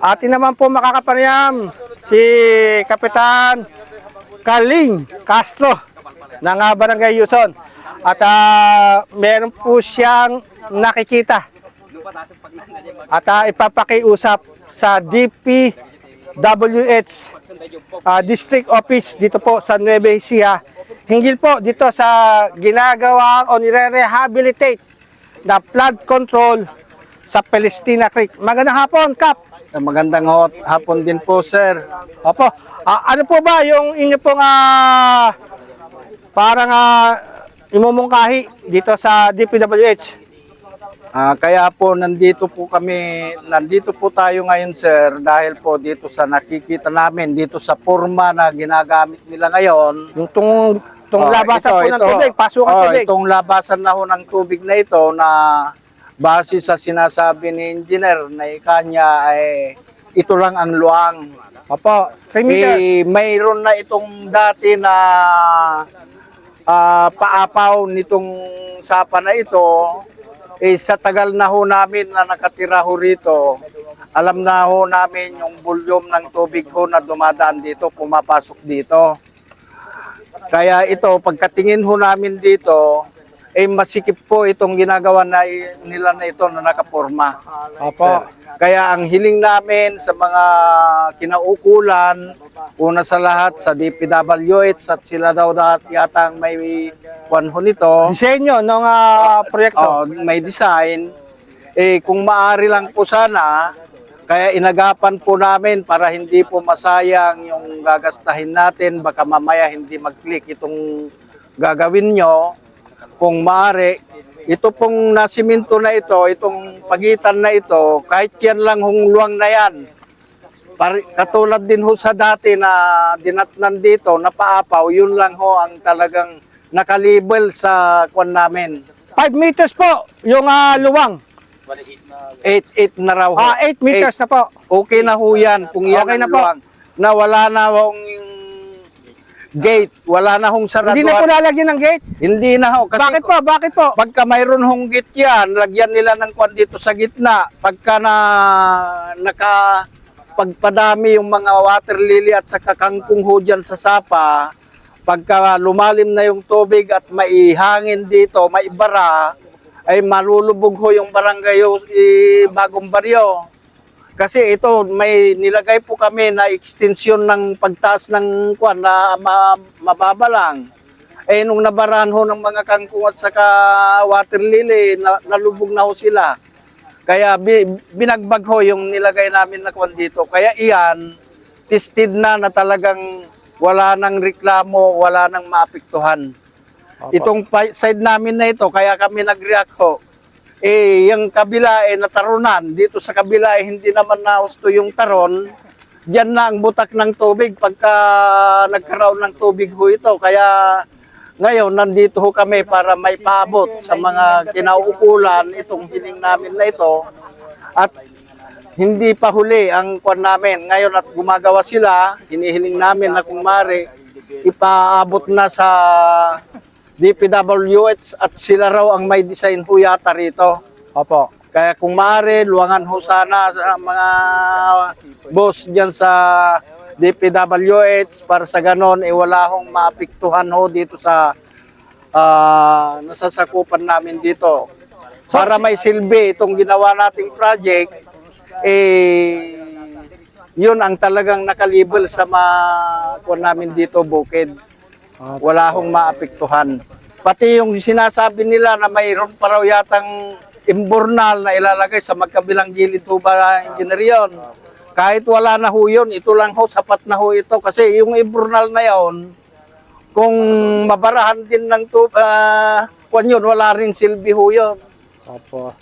Atin naman po makakapanayam si Kapitan Carling Castro ng Barangay Yuson. At meron po siyang nakikita at ipapakiusap sa DPWH District Office dito po sa Nueva Ecija. Hinggil po dito sa ginagawa o nire-rehabilitate na flood control sa Palestina Creek. Magandang hapon, Kap. Magandang hapon din po, sir. Opo. Ano po ba yung inyo pong parang imumungkahi dito sa DPWH? Kaya po nandito po tayo ngayon, sir, dahil po dito sa nakikita namin, dito sa forma na ginagamit nila ngayon. Yung labasan po ng tubig, pasukan tubig. Itong labasan na ho ng tubig na ito na base sa sinasabi ni engineer na ikanya ay ito lang ang luang. Opo, 3 meters. Mayroon na itong dati na paapaw nitong sapa na ito. Sa tagal na ho namin na nakatira ho rito, alam na ho namin yung volume ng tubig ho na dumadaan dito, pumapasok dito. Kaya ito, pagkatingin ho namin dito, masikip po itong ginagawa nila na ito na nakaporma. Opo. Kaya ang hiling namin sa mga kinaukulan, una sa lahat sa DPWH at sila daw yata may kwanho nito. Disenyo ng proyekto. May design. Kung maaari lang po sana, kaya inagapan po namin para hindi po masayang yung gagastahin natin. Baka mamaya hindi mag-click itong gagawin nyo. Kung maaari, ito pong nasiminto na ito, itong pagitan na ito, kahit yan lang hungluang na yan. Katulad din ho sa dati na dinatnan dito, napaapaw, yun lang ho ang talagang nakalibel sa kwan namin. 5 meters po yung luwang. 8 na raw ho. 8 meters na po. Okay na ho yan. Kung yan Okay ang na po. luwang, na wala na hong gate, wala na hong sarado. Hindi na po lalagyan ng gate. Hindi na ho. Kasi Bakit po? Bakit po? pagka mayroon hong gate yan, lagyan nila ng kwan dito sa gitna. Pagka pagpadami yung mga water lily at saka kangkong ho dyan sa sapa, pagka lumalim na yung tubig at maihangin dito, maibara, ay malulubog ho yung barangay Bagong Baryo. Kasi ito, may nilagay po kami na extension ng pagtaas ng kwan na mababa lang. Nung nabarahan ho ng mga kangkong at saka water lily, nalubog na ho sila. Kaya binagbag ho yung nilagay namin na kwan dito. Kaya iyan, tested na talagang wala nang reklamo, wala nang maapektuhan. Itong side namin na ito, kaya kami nag-react ho. Yung kabila natarunan. Dito sa kabila hindi naman nahusto yung taron. Diyan na ang butak ng tubig pagka nagkaroon ng tubig ho ito. Kaya ngayon nandito ho kami para may paabot sa mga kinauukulan itong hiling namin na ito. At hindi pa huli ang kwan namin. Ngayon at gumagawa sila, hinihiling namin na kung maaari, ipaabot na sa DPWH at sila raw ang may design ho yata rito. Opo. Kaya kung maaari, luwangan ho sana sa mga boss dyan sa DPWH para sa ganon, wala hong maapektuhan ho dito sa nasasakupan namin dito. Para may silbi itong ginawa nating project, yun ang talagang nakalibel sa kuwan namin dito, bukid. Wala hong maapektuhan. Pati yung sinasabi nila na mayroon pa raw yatang imbornal na ilalagay sa magkabilang gilid ho ba, engineer yun? Kahit wala na ho yun, ito lang ho, sapat na ho ito. Kasi yung imbornal na yun, kung mabarahan din ng kwan yun, wala rin silbi ho yun. Opo.